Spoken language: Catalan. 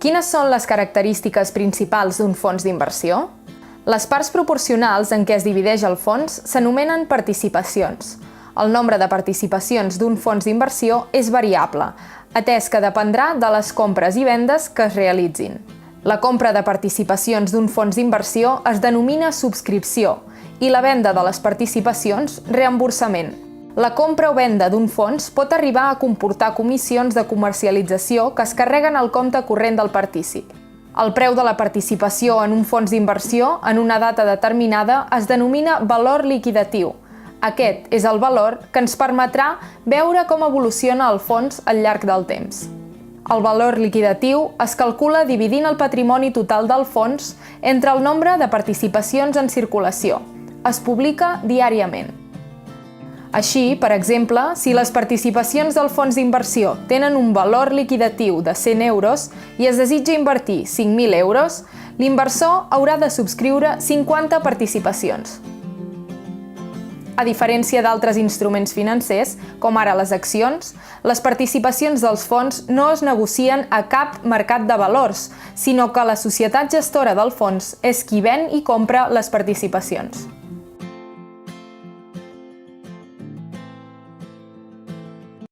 Quines són les característiques principals d'un fons d'inversió? Les parts proporcionals en què es divideix el fons s'anomenen participacions. El nombre de participacions d'un fons d'inversió és variable, atès que dependrà de les compres i vendes que es realitzin. La compra de participacions d'un fons d'inversió es denomina subscripció i la venda de les participacions, reemborsament. La compra o venda d'un fons pot arribar a comportar comissions de comercialització que es carreguen al compte corrent del partícip. El preu de la participació en un fons d'inversió en una data determinada es denomina valor liquidatiu. Aquest és el valor que ens permetrà veure com evoluciona el fons al llarg del temps. El valor liquidatiu es calcula dividint el patrimoni total del fons entre el nombre de participacions en circulació. Es publica diàriament. Així, per exemple, si les participacions del fons d'inversió tenen un valor liquidatiu de 100 euros i es desitja invertir 5.000 euros, l'inversor haurà de subscriure 50 participacions. A diferència d'altres instruments financers, com ara les accions, les participacions dels fons no es negocien a cap mercat de valors, sinó que la societat gestora del fons és qui ven i compra les participacions.